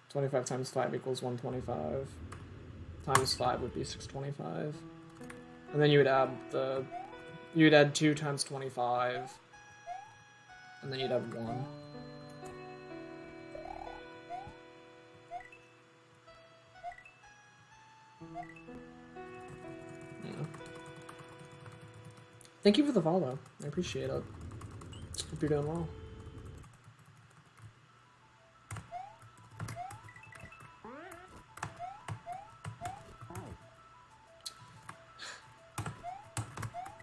25 times 5 equals 125. Times 5 would be 625. And then you would add 2 times 25. And then you'd have 1. Yeah. Thank you for the follow. I appreciate it. Hope you're doing well.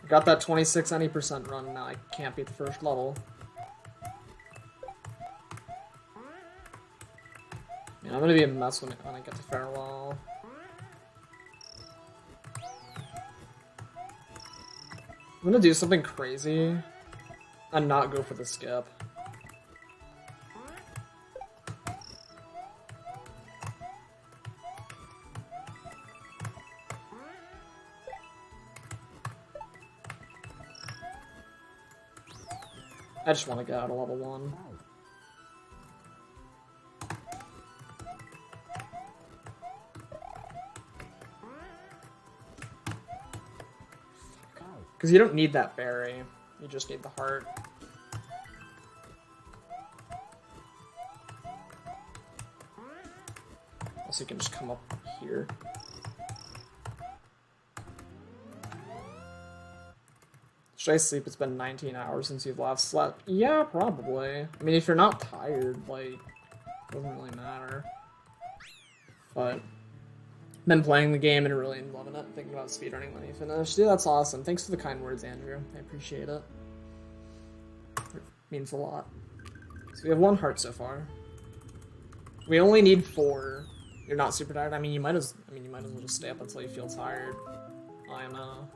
Got that 26 any percent run, now I can't beat the first level. Yeah, I'm gonna be a mess when I get to Farewell. I'm gonna do something crazy and not go for the skip. I just want to get out of level 1. Because you don't need that berry, you just need the heart. Also, you can just come up here. Should I sleep? It's been 19 hours since you've last slept. Yeah, probably. I mean, if you're not tired, like, it doesn't really matter. But, been playing the game and really loving it. Thinking about speedrunning when you finish. Dude, that's awesome. Thanks for the kind words, Andrew. I appreciate it. It means a lot. So we have 1 heart so far. We only need 4. You're not super tired. I mean, you might as well just stay up until you feel tired. I know.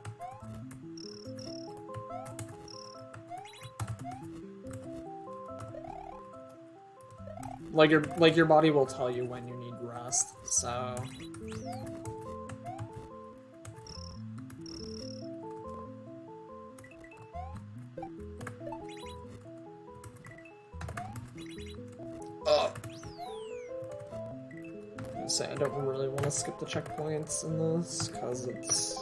Like your body will tell you when you need rest, so. I'm gonna say I don't really want to skip the checkpoints in this, because it's...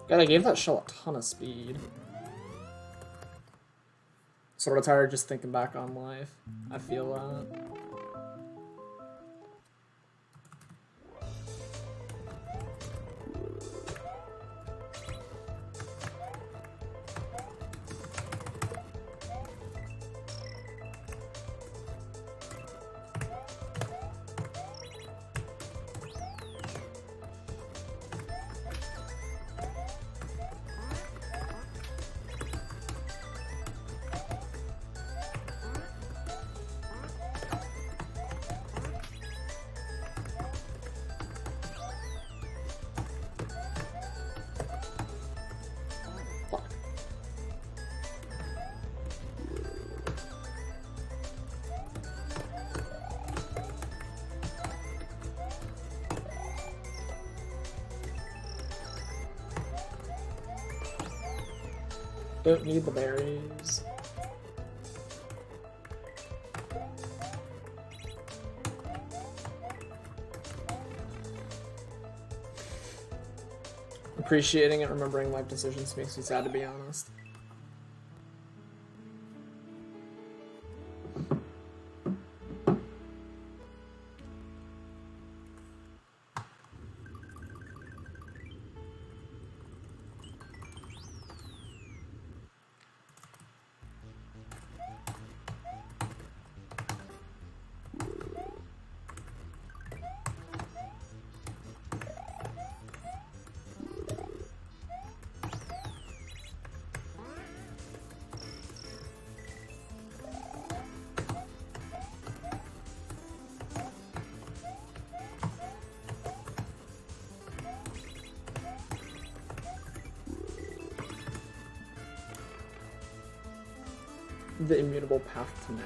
God, I gave that shell a ton of speed. Sort of tired just thinking back on life. I feel that. Don't need the berries. Appreciating and remembering life decisions makes me sad, to be honest. the immutable path to now.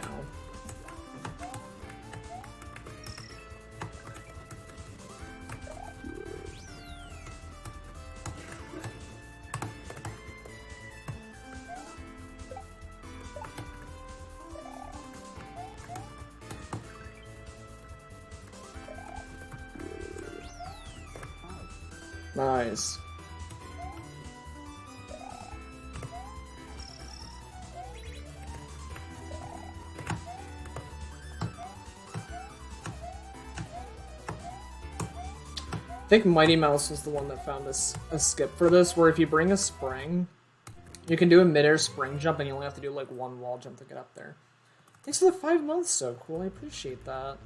Nice. I think Mighty Mouse was the one that found this a skip for this, where if you bring a spring, you can do a midair spring jump, and you only have to do like one wall jump to get up there. Thanks for the 5 months, so cool. I appreciate that.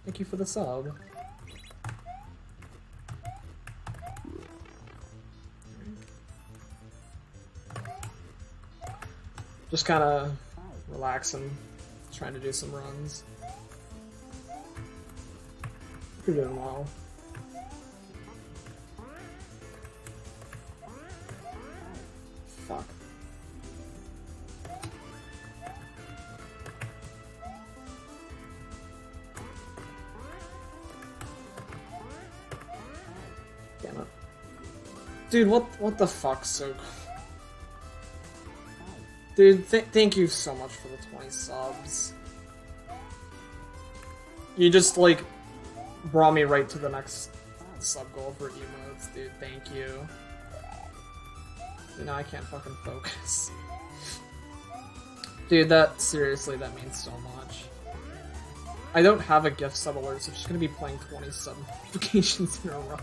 Thank you for the sub. Just kind of relaxing, trying to do some runs. You're doing well. Fuck. Damn it. Dude, what the fuck, so cool. Dude, thank you so much for the 20 subs. You just, like, brought me right to the next sub goal for emotes, dude. Thank you. You know, I can't fucking focus. Dude, seriously, that means so much. I don't have a gift sub alert, so I'm just gonna be playing 20 sub notifications in a row.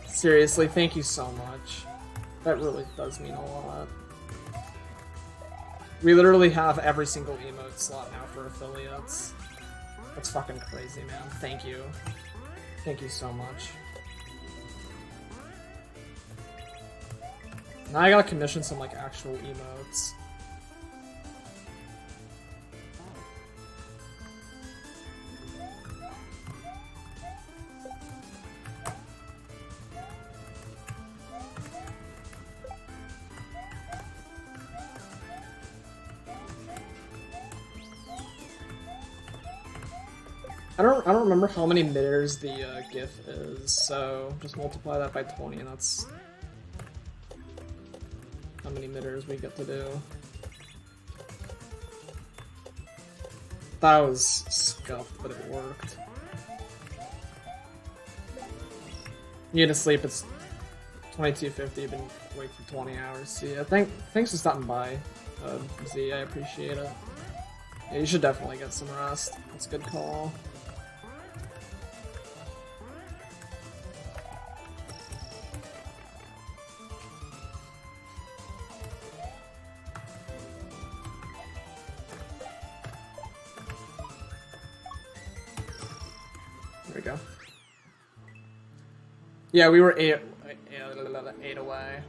Seriously, thank you so much. That really does mean a lot. We literally have every single emote slot now for affiliates. That's fucking crazy, man. Thank you. Thank you so much. Now I gotta commission some, like, actual emotes. I don't remember how many miders the GIF is, so just multiply that by 20 and that's how many miders we get to do. That was scuffed, but it worked. You get to sleep, it's 22:50, you've been awake for 20 hours. So yeah, thanks for stopping by, Z, I appreciate it. Yeah, you should definitely get some rest. That's a good call. Yeah, we were eight away.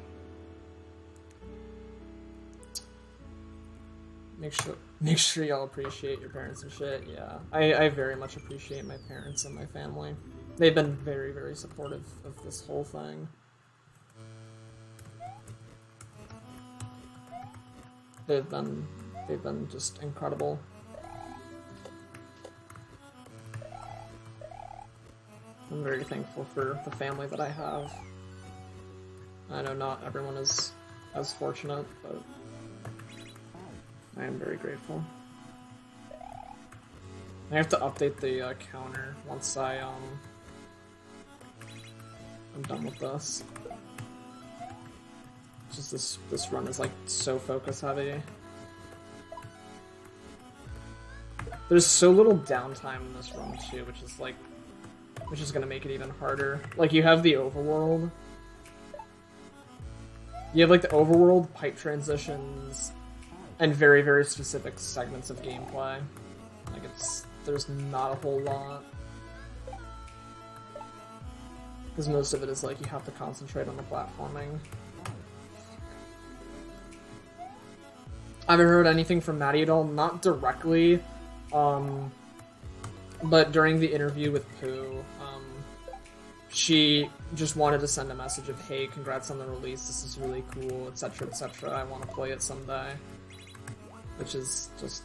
Make sure y'all appreciate your parents and shit. Yeah, I very much appreciate my parents and my family. They've been very, very supportive of this whole thing. They've been just incredible. I'm very thankful for the family that I have. I know not everyone is as fortunate, but I am very grateful. I have to update the counter once I'm done with this. Just this run is like so focus heavy. There's so little downtime in this run too, which is gonna make it even harder. Like, you have the overworld. You have, like, the overworld, pipe transitions, and very, very specific segments of gameplay. Like, there's not a whole lot. Because most of it is, like, you have to concentrate on the platforming. I haven't heard anything from Maddie at all, not directly, but during the interview with Pooh, she just wanted to send a message of, hey, congrats on the release, this is really cool, etc, etc, I want to play it someday. which is just,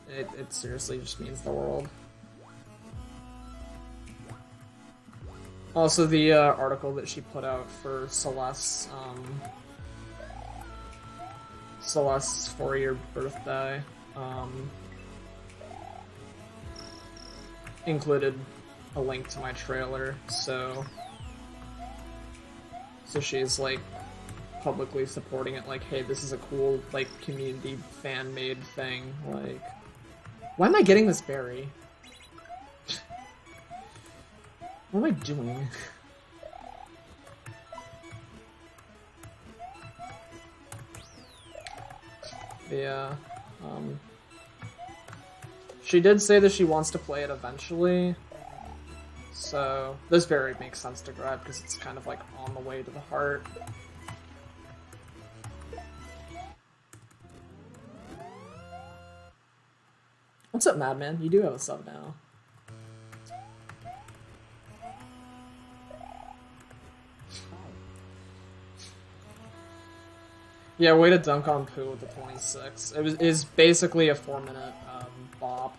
it seriously just means the world. Also, the article that she put out for Celeste's 4-year birthday included a link to my trailer, so she's like publicly supporting it, like, hey, this is a cool, like, community fan-made thing, like, why am I getting this berry? What am I doing? Yeah, she did say that she wants to play it eventually, so this berry makes sense to grab because it's kind of like on the way to the heart. What's up, Madman? You do have a sub now. Yeah, way to dunk on Pooh with the 26. It is basically a 4-minute bop.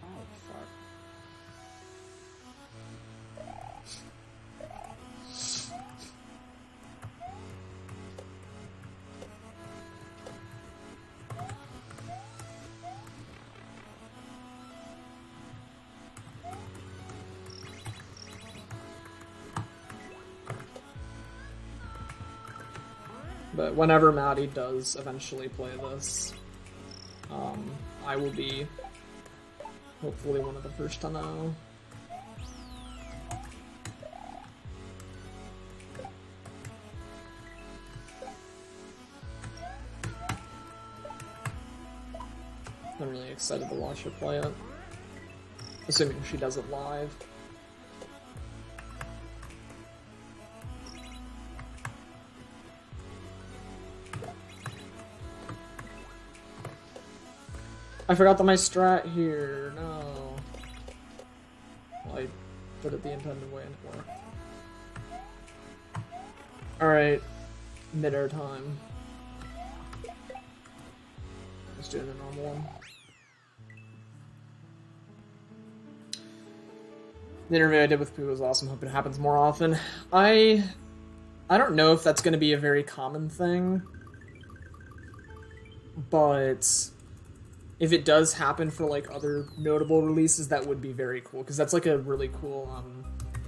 Oh, fuck. But whenever Maddie does eventually play this, I will be hopefully one of the first to know. I'm really excited to watch her play it, assuming she does it live. I forgot that my strat here, no. Well, I put it the intended way and it worked. Alright, mid-air time. Let's do the normal one. The interview I did with Pooh was awesome, hope it happens more often. I don't know if that's going to be a very common thing, but if it does happen for like other notable releases, that would be very cool, because that's like a really cool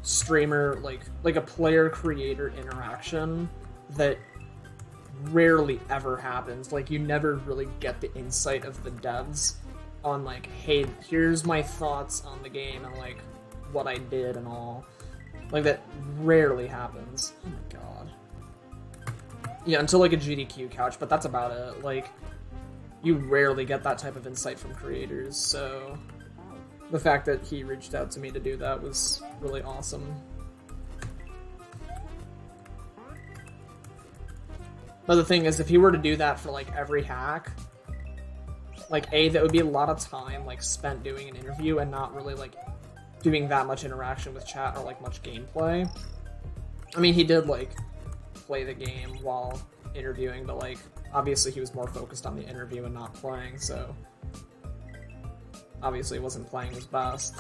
streamer, like a player-creator interaction that rarely ever happens. Like, you never really get the insight of the devs on like, hey, here's my thoughts on the game and like what I did and all. Like, that rarely happens. Oh my god. Yeah, until like a GDQ couch, but that's about it. Like, you rarely get that type of insight from creators, so the fact that he reached out to me to do that was really awesome. But the thing is, if he were to do that for like every hack, like, A, that would be a lot of time like spent doing an interview and not really like doing that much interaction with chat or like much gameplay. I mean, he did like play the game while interviewing, but like obviously he was more focused on the interview and not playing, so obviously he wasn't playing his best.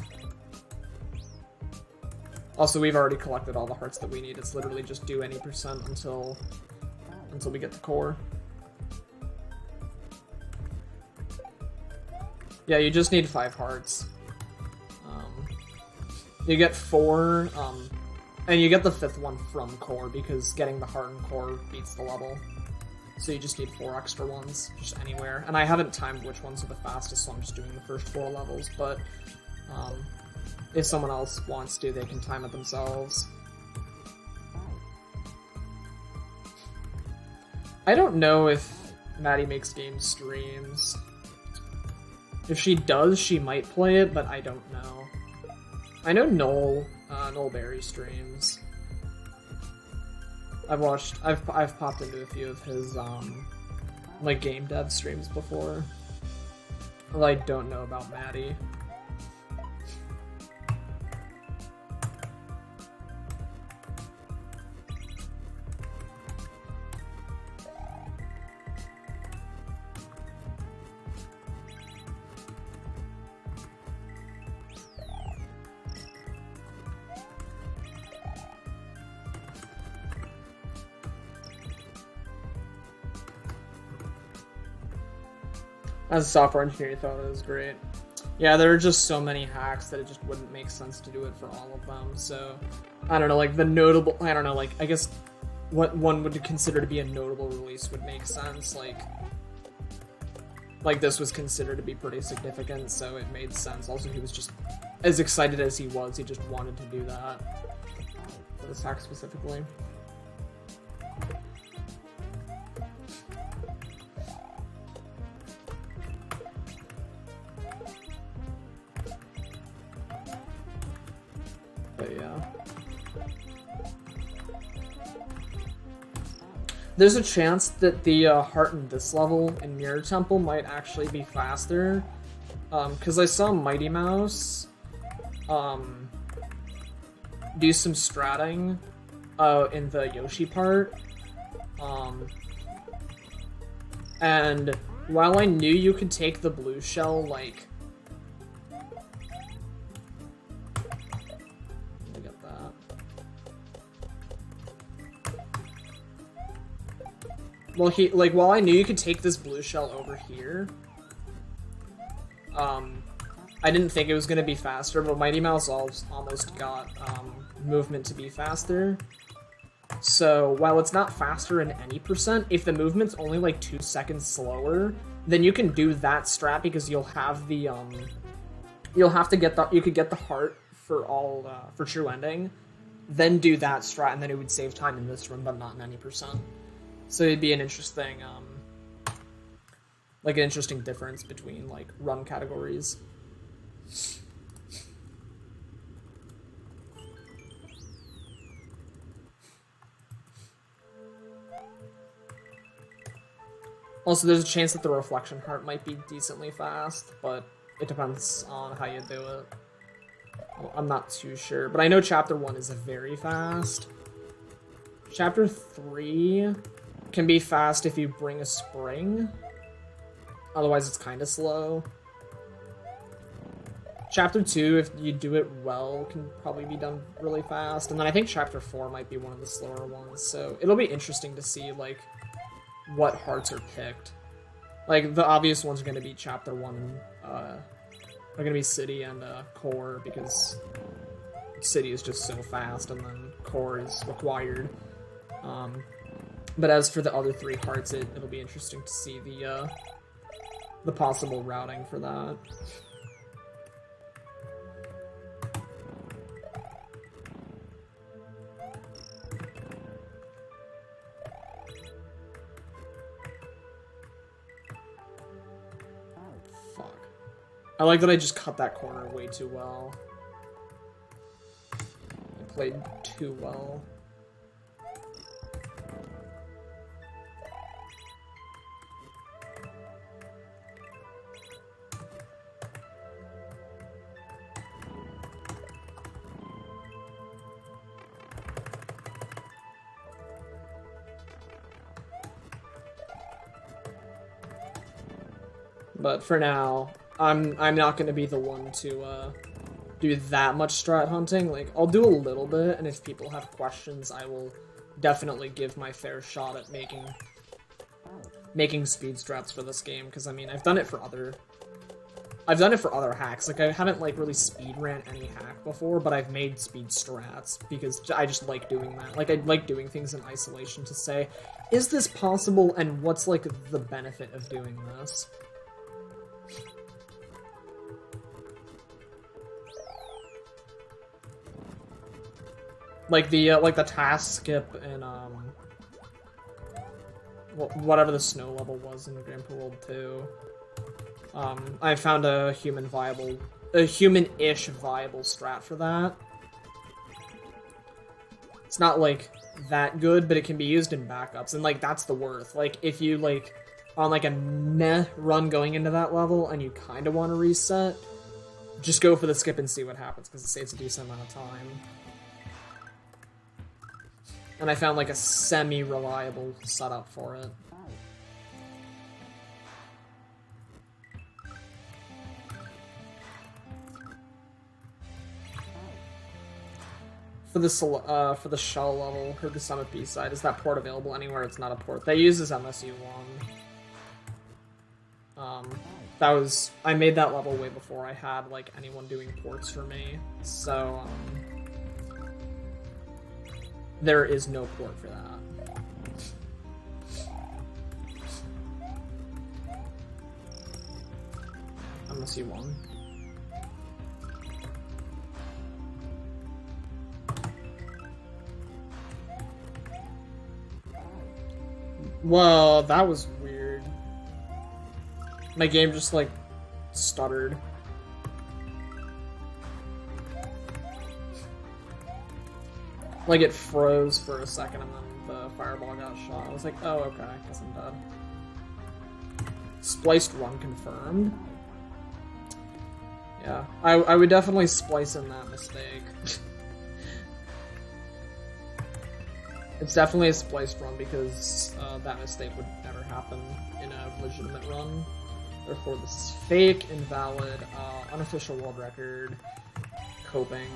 Also, we've already collected all the hearts that we need. It's literally just do any percent until we get the core. Yeah, you just need 5 hearts. You get 4, and you get the 5th one from core, because getting the heart and core beats the level. So you just need 4 extra ones, just anywhere. And I haven't timed which ones are the fastest, so I'm just doing the first 4 levels, but if someone else wants to, they can time it themselves. I don't know if Maddie Makes Games streams. If she does, she might play it, but I don't know. I know Noel Berry streams. I've popped into a few of his like game dev streams before. Well, I don't know about Maddie. As a software engineer, you thought it was great. Yeah, there are just so many hacks that it just wouldn't make sense to do it for all of them. So, I don't know, like the notable, I don't know, like I guess what one would consider to be a notable release would make sense. Like this was considered to be pretty significant, so it made sense. Also, he was just as excited as he was. He just wanted to do that for this hack specifically. But yeah. There's a chance that the heart in this level in Mirror Temple might actually be faster. Because I saw Mighty Mouse do some stratting in the Yoshi part. And while I knew you could take the blue shell, like, well, while I knew you could take this blue shell over here, I didn't think it was going to be faster, but Mighty Mouse almost got, movement to be faster. So, while it's not faster in any percent, if the movement's only, like, 2 seconds slower, then you can do that strat because you'll have the, you could get the heart for all, for true ending, then do that strat, and then it would save time in this run, but not in any percent. So it'd be an interesting, like an interesting difference between like run categories. Also, there's a chance that the reflection heart might be decently fast, but it depends on how you do it. I'm not too sure, but I know Chapter 1 is very fast. Chapter 3 can be fast if you bring a spring. Otherwise, it's kind of slow. Chapter 2, if you do it well, can probably be done really fast. And then I think Chapter 4 might be one of the slower ones. So it'll be interesting to see, like, what hearts are picked. Like, the obvious ones are going to be Chapter 1 are going to be City and Core, because City is just so fast, and then Core is required. But as for the other 3 hearts, it'll be interesting to see the possible routing for that. Fuck. I like that I just cut that corner way too well. I played too well. But for now, I'm not gonna be the one to do that much strat hunting. Like, I'll do a little bit, and if people have questions, I will definitely give my fair shot at making speed strats for this game. Because I mean, I've done it for other hacks. Like, I haven't like really speedran any hack before, but I've made speed strats because I just like doing that. Like, I like doing things in isolation to say, is this possible, and what's like the benefit of doing this? Like the task skip in whatever the snow level was in Grand Prix World 2. I found a human-ish viable strat for that. It's not like that good, but it can be used in backups, and like that's the worth. Like, if you like on like a meh run going into that level and you kind of want to reset, just go for the skip and see what happens, because it saves a decent amount of time. And I found like a semi-reliable setup for it. For the shell level, or the Summit B-side, is that port available anywhere? It's not a port. They use this MSU1. I made that level way before I had, like, anyone doing ports for me, so, there is no port for that. Unless you won. Well, that was weird. My game just, like, stuttered. Like, it froze for a second and then the fireball got shot. I was like, oh, okay, I guess I'm dead. Spliced run confirmed. Yeah, I would definitely splice in that mistake. It's definitely a spliced run because that mistake would never happen in a legitimate run. Therefore, this is fake, invalid, unofficial world record, coping.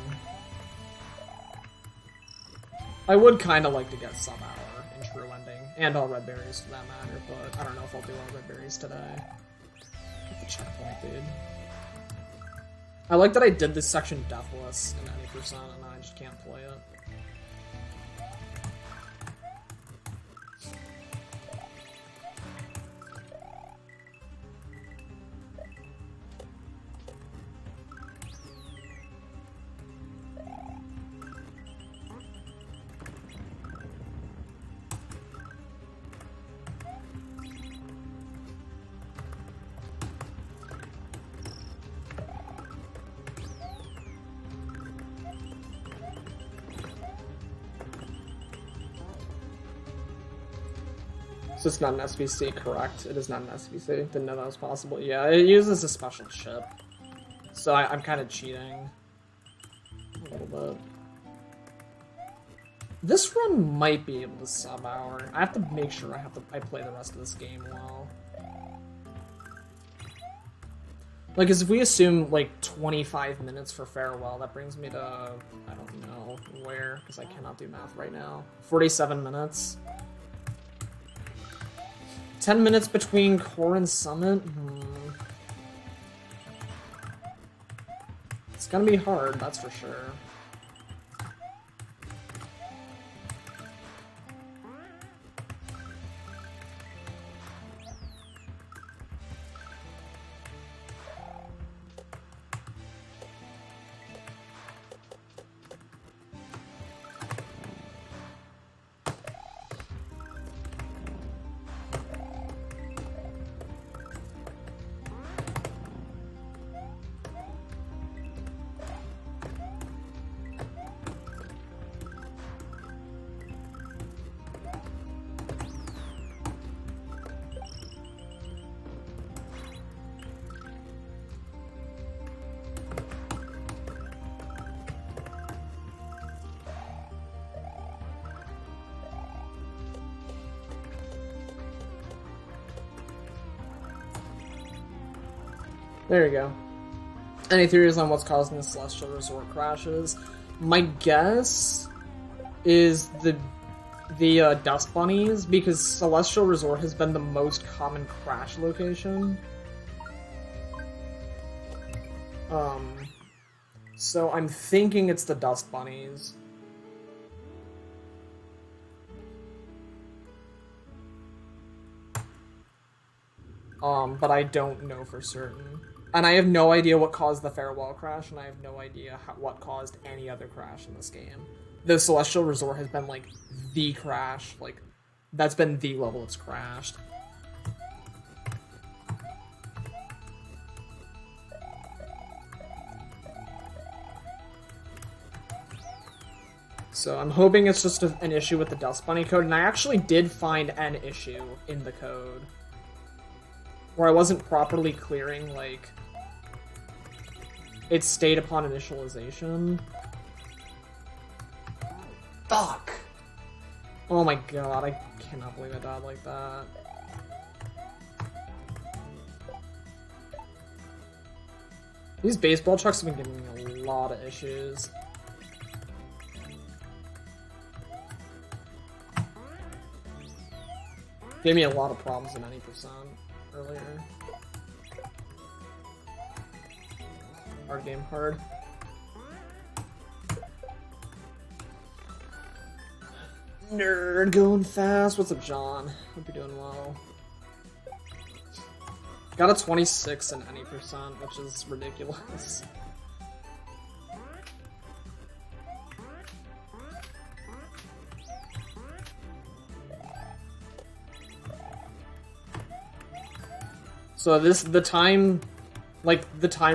I would kind of like to get sub-hour in true ending, and all red berries for that matter, but I don't know if I'll do all red berries today. Get the checkpoint, dude. I like that I did this section deathless in any percent, and I just can't play it. So it's not an SVC, correct? It is not an SVC. Didn't know that was possible. Yeah, it uses a special chip. So I'm kind of cheating. A little bit. This run might be able to sub-hour. I have to make sure I play the rest of this game well. Like, 'cause if we assume, like, 25 minutes for farewell, that brings me to, I don't know where, because I cannot do math right now. 47 minutes. 10 minutes between core and summit? It's gonna be hard, that's for sure. There you go. Any theories on what's causing the Celestial Resort crashes? My guess is the Dust Bunnies, because Celestial Resort has been the most common crash location. So I'm thinking it's the Dust Bunnies. But I don't know for certain. And I have no idea what caused the farewell crash, and I have no idea what caused any other crash in this game. The Celestial Resort has been, like, the crash. Like, that's been the level it's crashed. So I'm hoping it's just an issue with the Dust Bunny code, and I actually did find an issue in the code. Where I wasn't properly clearing, like, it stayed upon initialization. Fuck! Oh my god, I cannot believe I died like that. These baseball trucks have been giving me a lot of issues. Gave me a lot of problems in 90% earlier. Hard game, hard. Nerd going fast. What's up, John? Hope you're doing well. Got a 26 in any percent, which is ridiculous. So the time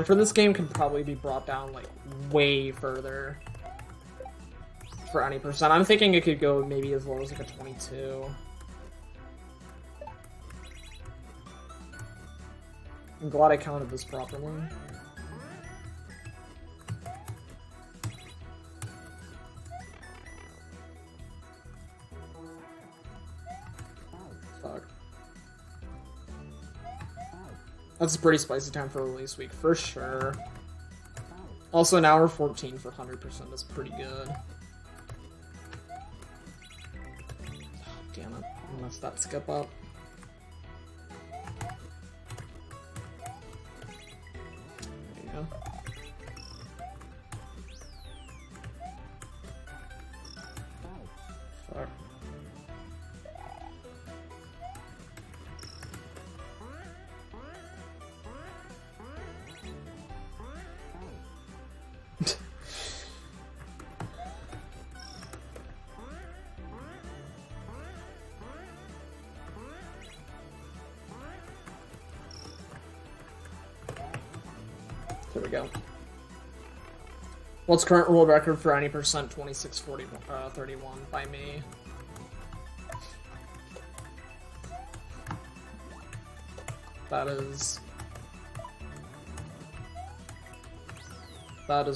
for this game can probably be brought down like way further for any percent. I'm thinking it could go maybe as low as like a 22. I'm glad I counted this properly. Fuck. That's a pretty spicy time for release week, for sure. Also, an hour 14 for 100% is pretty good. Damn it, I messed that skip up. There you go. Fuck. There we go. What's current world record for any percent? 26:31 by me. That is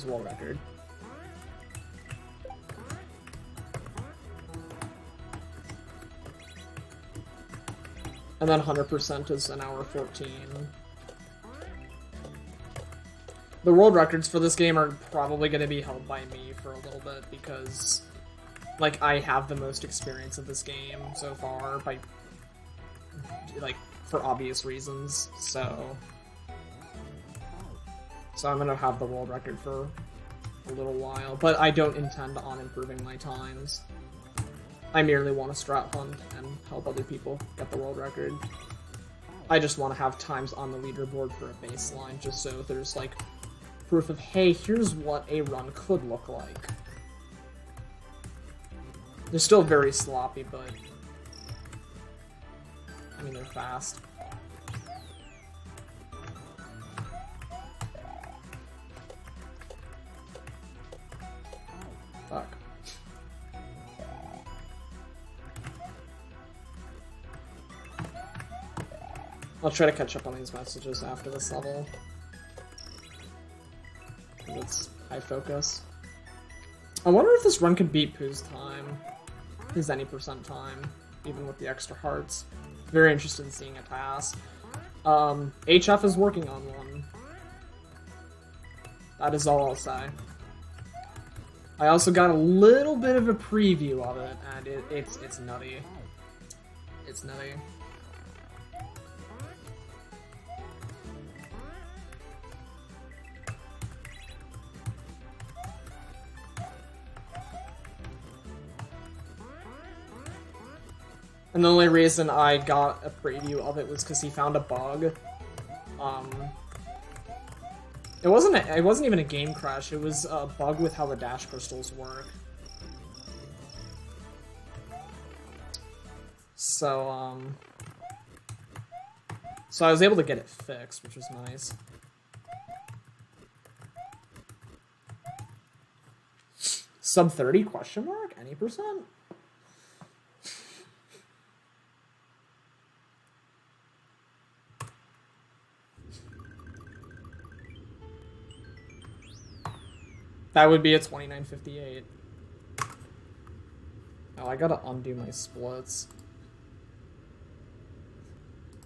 world record. And then 100% is an hour 14. The world records for this game are probably going to be held by me for a little bit because, like, I have the most experience of this game so far by, like, for obvious reasons, so I'm going to have the world record for a little while, but I don't intend on improving my times. I merely want to strat hunt and help other people get the world record. I just want to have times on the leaderboard for a baseline, just so there's, like, proof of, hey, here's what a run could look like. They're still very sloppy, but I mean, they're fast. Fuck. I'll try to catch up on these messages after this level. It's high focus. I wonder if this run can beat Pooh's time. His any percent time, even with the extra hearts. Very interested in seeing a task. HF is working on one. That is all I'll say. I also got a little bit of a preview of it, and it's nutty. It's nutty. And the only reason I got a preview of it was because he found a bug. It wasn't even a game crash, it was a bug with how the dash crystals work. So I was able to get it fixed, which was nice. Sub 30 question mark? Any percent? That would be a 29.58. Oh, I gotta undo my splits.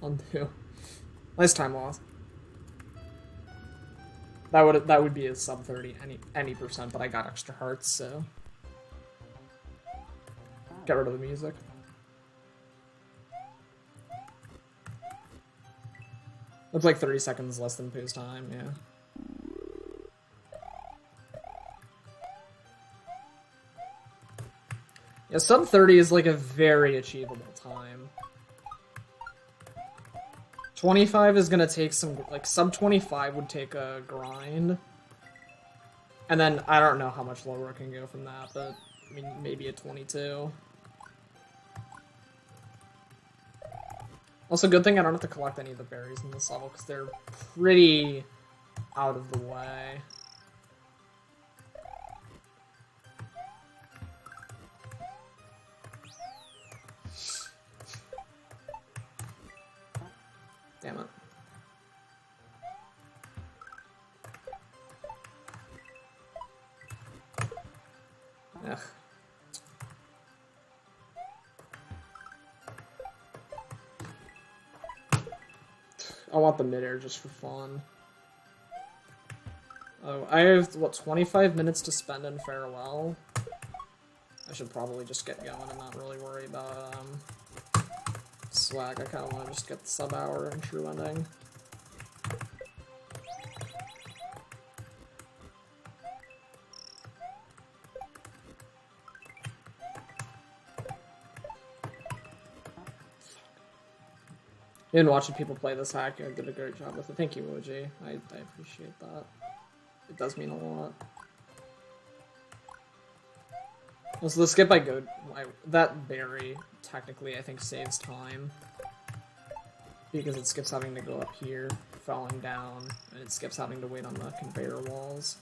Undo. Nice time loss. That would be a sub 30 any percent, but I got extra hearts, so get rid of the music. That's like 30 seconds less than Pooh's time, yeah. Yeah, sub 30 is like a very achievable time. 25 is gonna take some, like, sub 25 would take a grind. And then, I don't know how much lower it can go from that, but, I mean, maybe a 22. Also, good thing I don't have to collect any of the berries in this level, because they're pretty out of the way. Damn it. Ugh. I want the midair just for fun. Oh, I have, what, 25 minutes to spend in Farewell? I should probably just get going and not really worry about, swag. I kinda wanna just get the sub-hour and true ending. Been watching people play this hack. I did a great job with it. Thank you, OG. I appreciate that. It does mean a lot. Also, the skip I go... that berry, technically, I think saves time. Because it skips having to go up here, falling down, and it skips having to wait on the conveyor walls.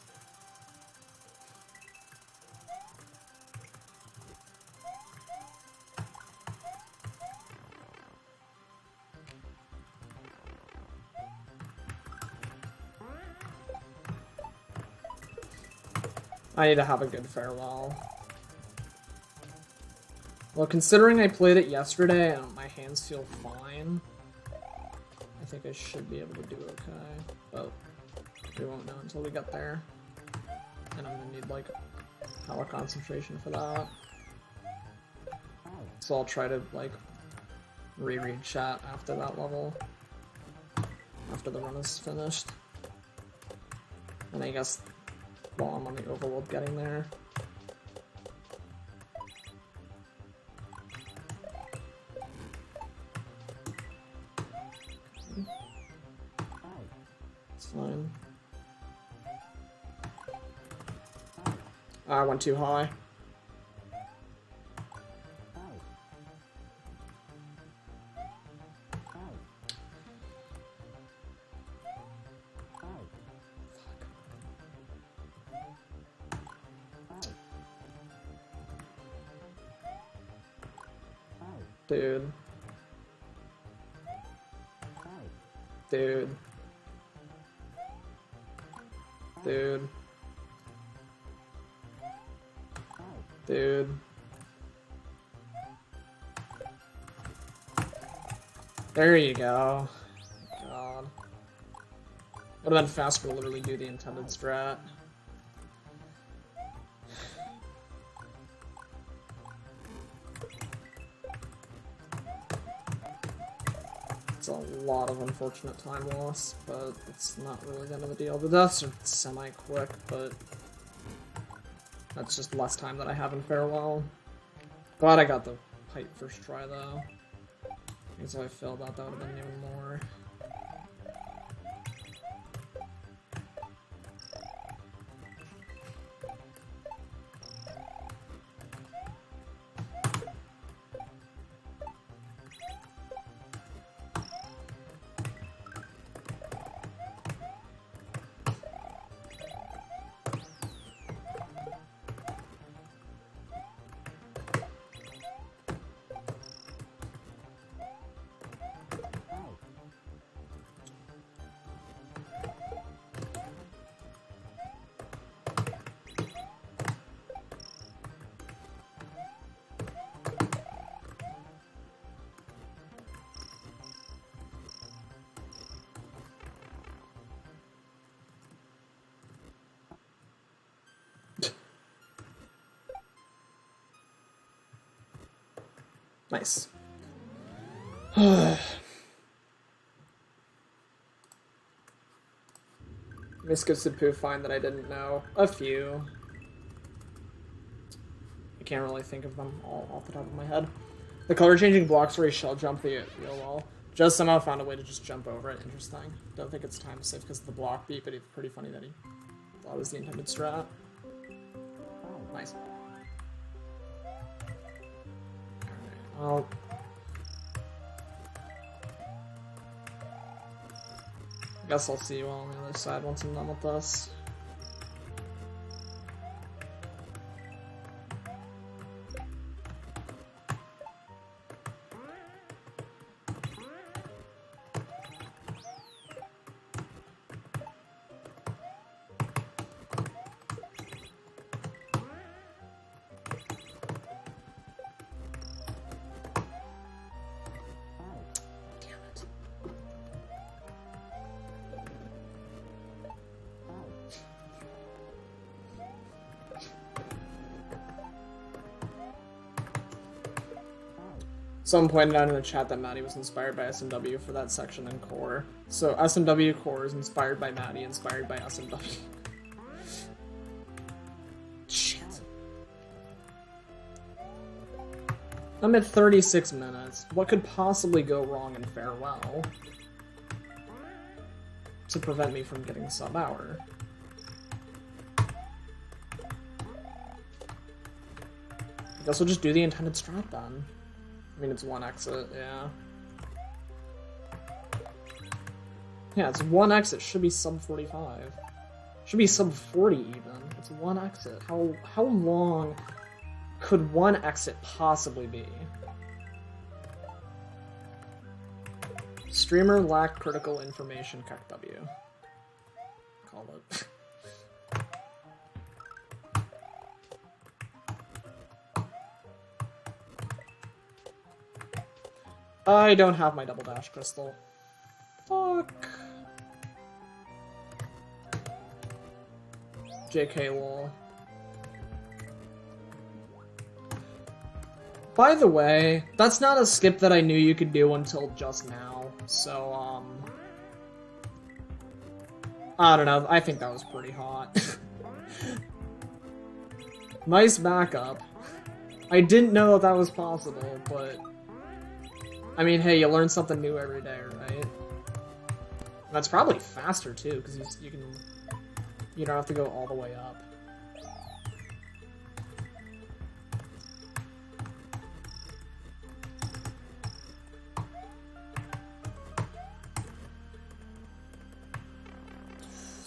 I need to have a good Farewell. Well, considering I played it yesterday and my hands feel fine, I think I should be able to do okay, but we won't know until we get there. And I'm gonna need, like, power concentration for that. So I'll try to, like, reread chat after that level. After the run is finished. And I guess while I'm on the overworld getting there. It's fine. I went too high. Dude. Dude. Dude. Dude. There you go. God. Would have been faster to literally do the intended strat. It's a lot of unfortunate time loss, but it's not really the end of the deal. The deaths are semi-quick, but that's just less time that I have in Farewell. Glad I got the height first try, though. Because if I failed that, that would have been even more. Nice. Miss Poo find that I didn't know. A few. can't really think of them all off the top of my head. The color-changing blocks where you shell jump the wall. Just somehow found a way to just jump over it. Interesting. Don't think it's time safe because of the block beat, but it's pretty funny that he thought it was the intended strat. Oh, nice. Alright, well... I guess I'll see you all on the other side once I'm done with this. Someone pointed out in the chat that Maddie was inspired by SMW for that section in Core. So SMW Core is inspired by Maddie, inspired by SMW. Shit. I'm at 36 minutes. What could possibly go wrong in Farewell to prevent me from getting sub-hour? I guess we'll just do the intended strat then. I mean, it's one exit, yeah. Yeah, it's one exit. Should be sub 45. Should be sub 40 even. It's one exit. How long could one exit possibly be? Streamer lacked critical information. Cuck W. Call it. I don't have my double dash crystal. Fuck. JK lol. By the way, that's not a skip that I knew you could do until just now, so, I don't know, I think that was pretty hot. Nice backup. I didn't know that was possible, but... I mean, hey, you learn something new every day, right? That's probably faster too, because you don't have to go all the way up.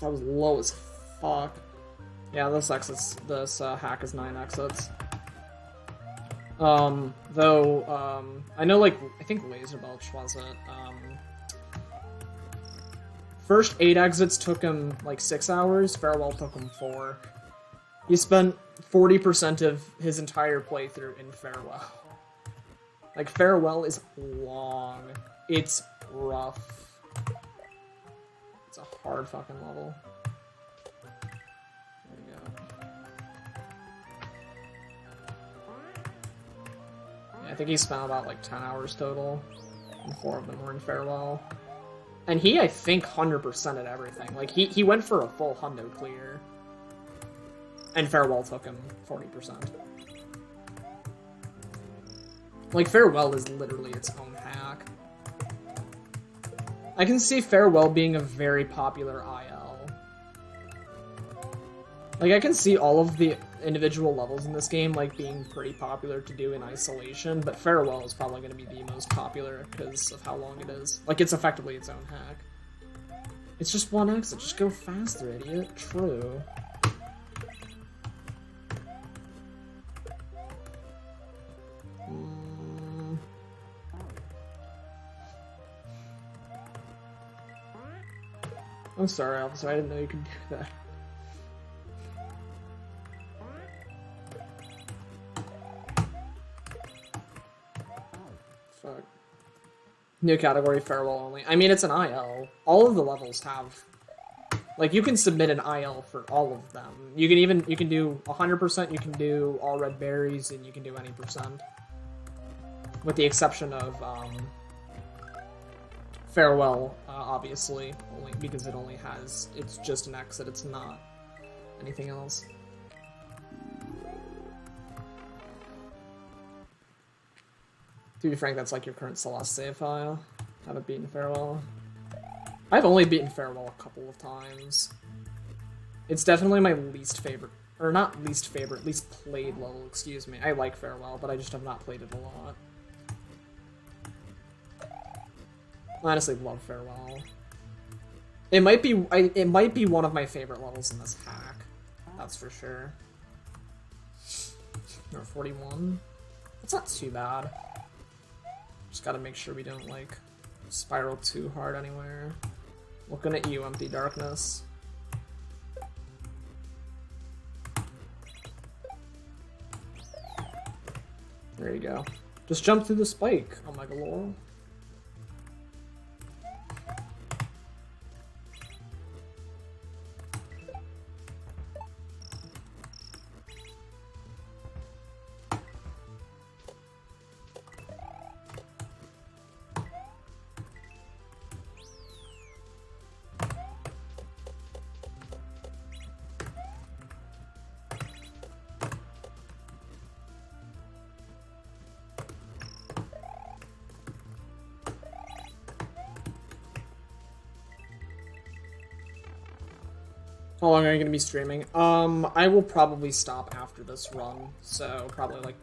That was low as fuck. Yeah, this hack is 9 exits. Though, I know, like, I think Laser Belch was it, first 8 exits took him, like, 6 hours, Farewell took him 4. He spent 40% of his entire playthrough in Farewell. Like, Farewell is long. It's rough. It's a hard fucking level. I think he spent about like 10 hours total, and 4 of them were in Farewell. And he, I think, 100%ed everything. Like, he went for a full hundo clear. And Farewell took him 40%. Like, Farewell is literally its own hack. I can see Farewell being a very popular IL. Like, I can see all of the individual levels in this game, like, being pretty popular to do in isolation, but Farewell is probably going to be the most popular because of how long it is. Like, it's effectively its own hack. It's just one exit. Just go faster, idiot. True. I'm sorry, officer. I didn't know you could do that. Fuck. New category, Farewell only. I mean, it's an IL. All of the levels have... Like, you can submit an IL for all of them. You can do 100%, you can do all red berries, and you can do any percent. With the exception of, Farewell, obviously, only because it only has... It's just an exit, it's not anything else. To be frank, that's like your current Celeste save file. Haven't beaten Farewell. I've only beaten Farewell a couple of times. It's definitely my least favorite, or not least favorite, least played level, excuse me. I like Farewell, but I just have not played it a lot. I honestly love Farewell. It might be one of my favorite levels in this hack. That's for sure. Or 41. That's not too bad. Just gotta make sure we don't, like, spiral too hard anywhere. Looking at you, Empty Darkness. There you go. Just jump through the spike, Omega Laurel. How long are you going to be streaming? I will probably stop after this run, so probably like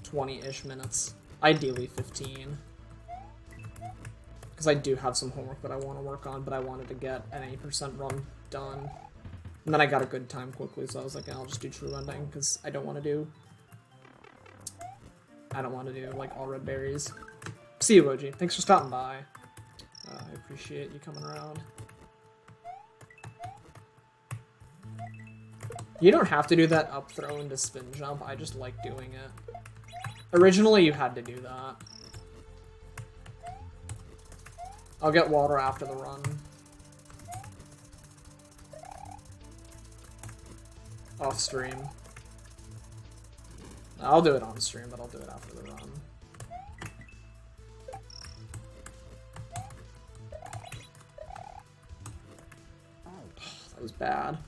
20-ish minutes. Ideally 15. Because I do have some homework that I want to work on, but I wanted to get an 80% run done. And then I got a good time quickly, so I was like, I'll just do true ending, because I don't want to do, like, all red berries. See you, Oji. Thanks for stopping by. I appreciate you coming around. You don't have to do that up throw into spin jump, I just like doing it. Originally you had to do that. I'll get water after the run. Off stream. I'll do it on stream, but I'll do it after the run. That was bad.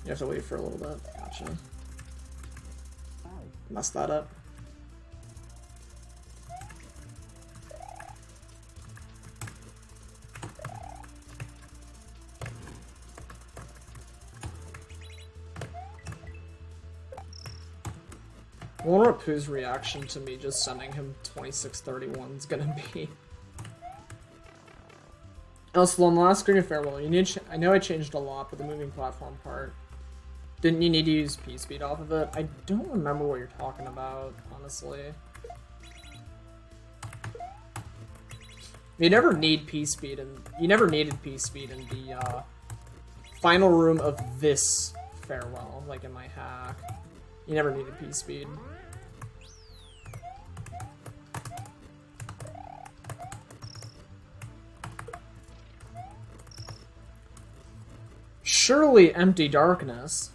You have to wait for a little bit. Gotcha. Messed that up. I wonder what Pooh's reaction to me just sending him 2631 is gonna be. Also, on the last screen of Farewell, you need. I know I changed a lot, but the moving platform part. Didn't you need to use P-Speed off of it? I don't remember what you're talking about, honestly. You never need P-Speed, and you never needed P-Speed in the final room of this Farewell, like in my hack. You never needed P-Speed. Surely Empty Darkness.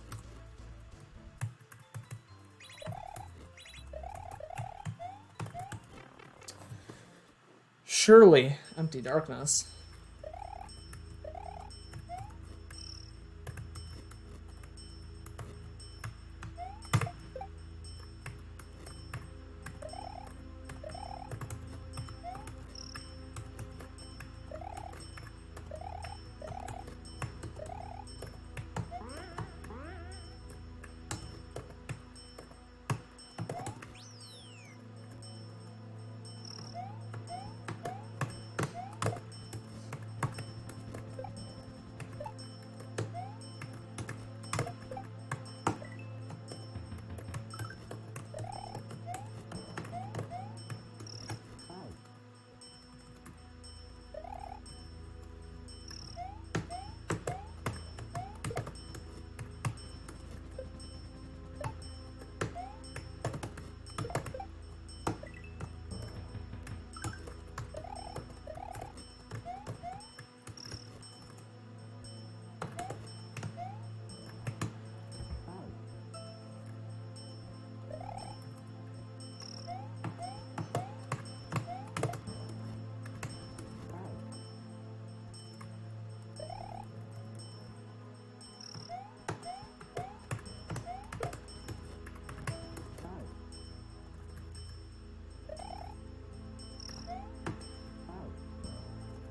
Surely Empty Darkness.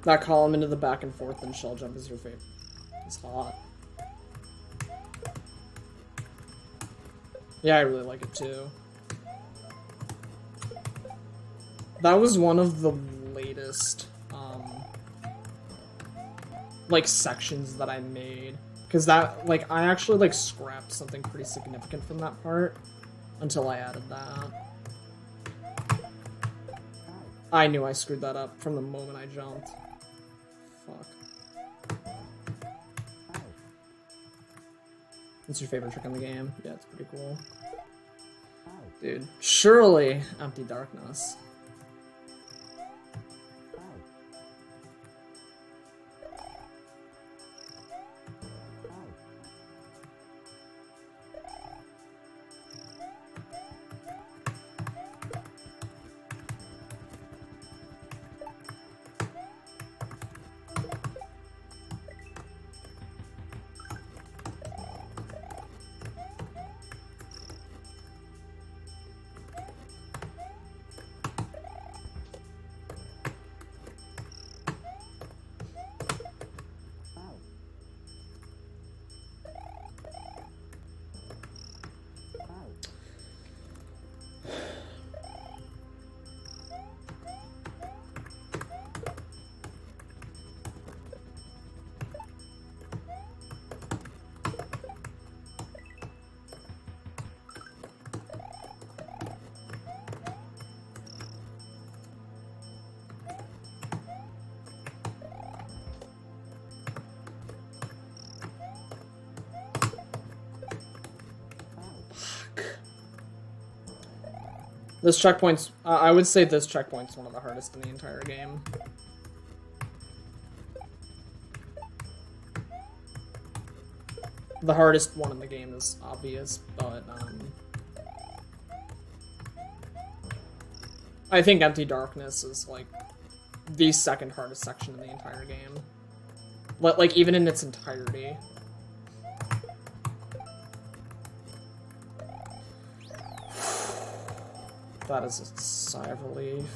That column into the back and forth and shell jump is your favorite. It's hot. Yeah, I really like it too. That was one of the latest, like, sections that I made. Because that, like, I actually, like, scrapped something pretty significant from that part until I added that. I knew I screwed that up from the moment I jumped. Fuck. What's your favorite trick in the game? Yeah, it's pretty cool. Dude, surely Empty Darkness. This checkpoint's, I would say this checkpoint's one of the hardest in the entire game. The hardest one in the game is obvious, but, I think Empty Darkness is, like, the second hardest section in the entire game. Like, even in its entirety. That is a sigh of relief.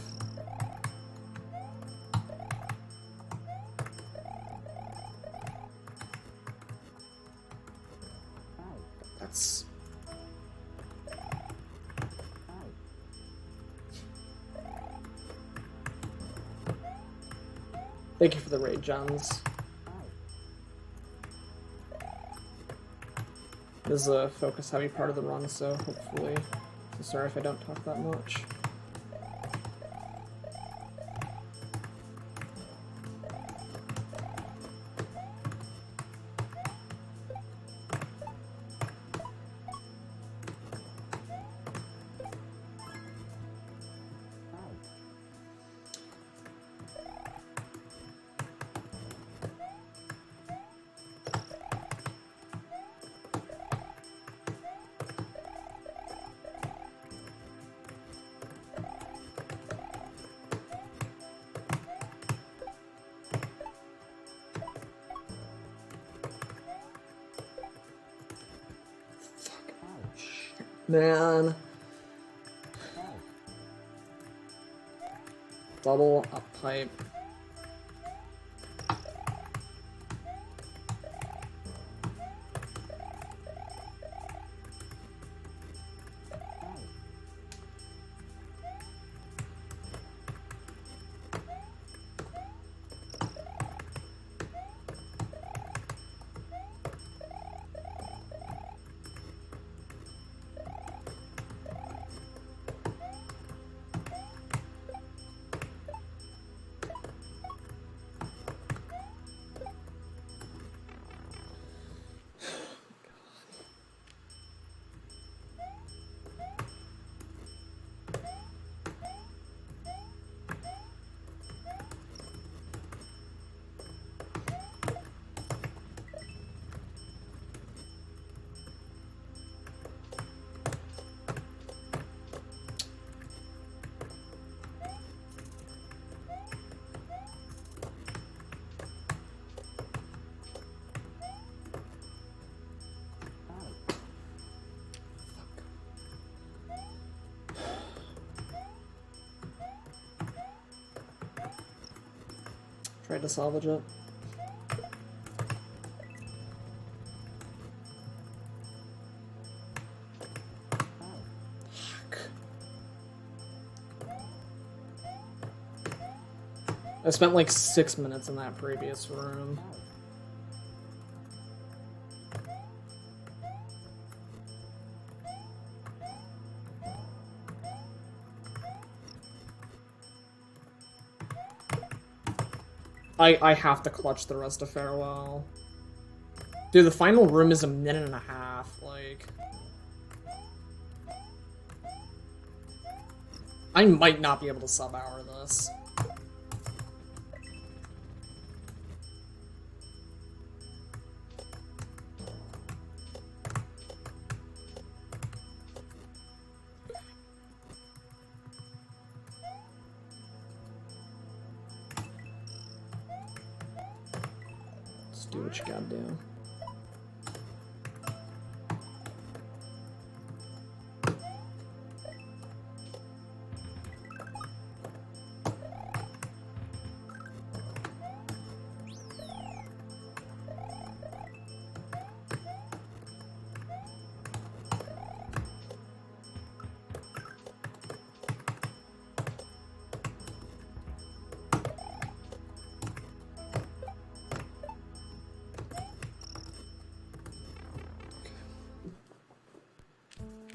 That's... Thank you for the raid gems. This is a focus-heavy part of the run, so hopefully... Sorry if I don't talk that much. Man. Double up pipe. Tried to salvage it. I spent like 6 minutes in that previous room. I have to clutch the rest of Farewell. Dude, the final room is a minute and a half, like... I might not be able to sub-hour this. Do what you gotta do.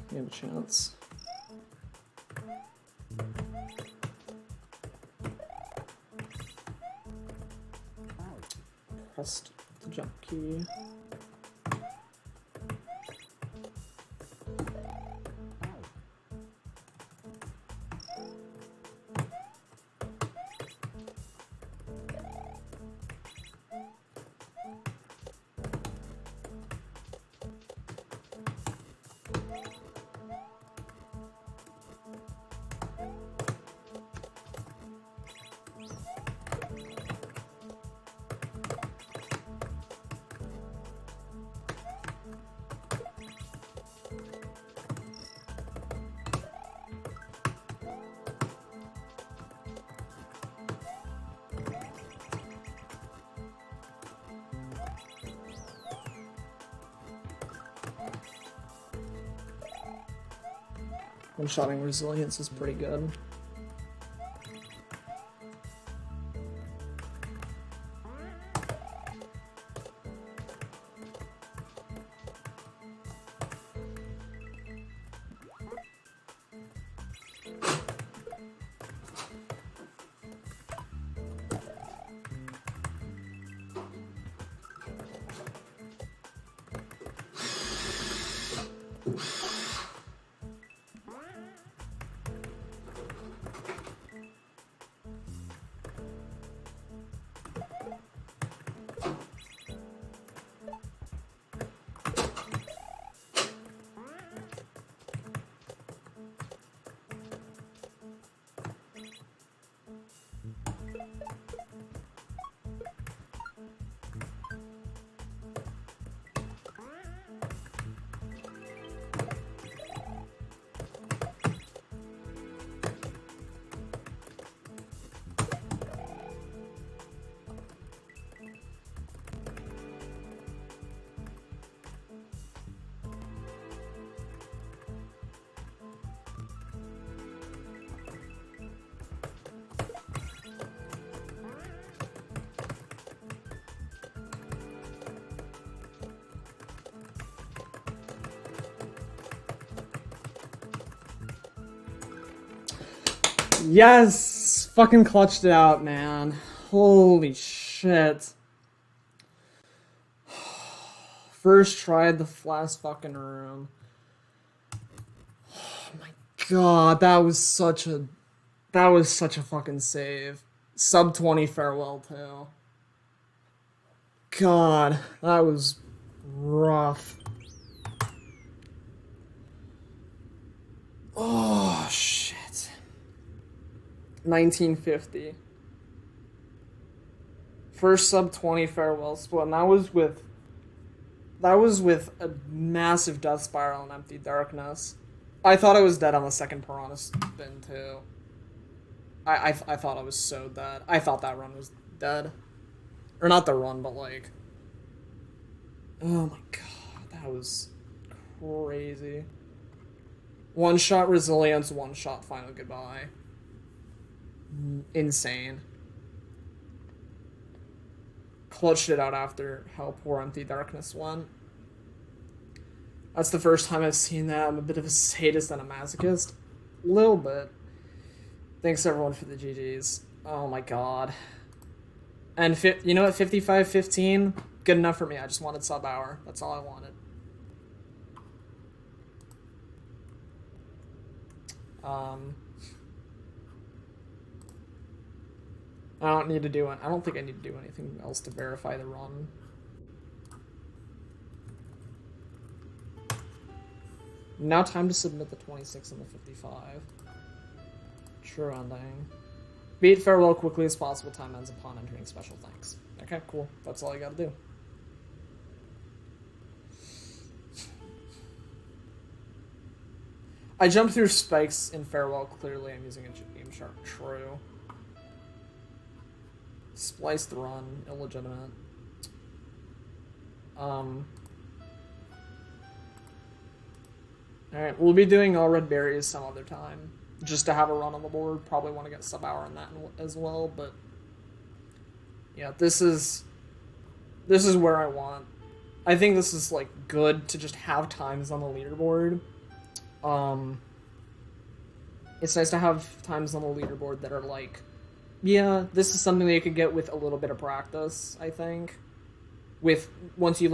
You have a chance. Pressed the jump key. One-shotting resilience is pretty good. Yes! Fucking clutched it out, man. Holy shit. First tried the last fucking room. Oh my god, that was such a fucking save. Sub 20 Farewell too. God, that was rough. Oh shit. 1950. First sub 20 Farewell split, and that was with a massive death spiral and empty darkness. I thought I was dead on the second Piranha spin too. I thought I was so dead. I thought that run was dead. Or not the run, but like... Oh my god, that was crazy. One-shot resilience, one-shot final goodbye. Insane. Clutched it out after how poor Empty Darkness went. That's the first time I've seen that. I'm a bit of a sadist and a masochist. A little bit. Thanks everyone for the GGs. Oh my god. And you know what, 55-15? Good enough for me. I just wanted sub hour. That's all I wanted. I don't need to do it. I don't think I need to do anything else to verify the run. Now time to submit the 26 and the 55. True ending. Beat farewell quickly as possible. Time ends upon entering special thanks. Okay, cool. That's all I gotta do. I jumped through spikes in farewell. Clearly, I'm using a game shark. True. Spliced run. Illegitimate. Alright, we'll be doing all red berries some other time. Just to have a run on the board. Probably want to get sub hour on that as well, but yeah, this is where I want. I think this is like good to just have times on the leaderboard. It's nice to have times on the leaderboard that are like, yeah, this is something that you could get with a little bit of practice, I think. Once you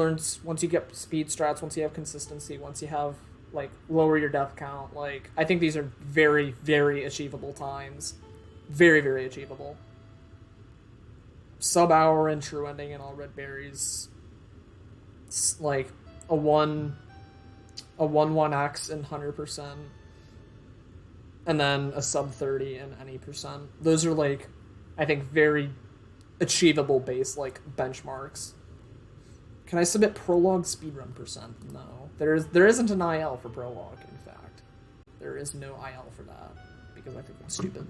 get speed strats, once you have consistency, once you have like lower your death count, like I think these are very, very achievable times. Very, very achievable. Sub hour and true ending and all red berries. It's like a 1-1x in 100%. And then a sub 30 in any percent. Those are like, I think, very achievable base like benchmarks. Can I submit prologue speedrun percent? No. There isn't an IL for prologue, in fact. There is no IL for that, because I think it's stupid.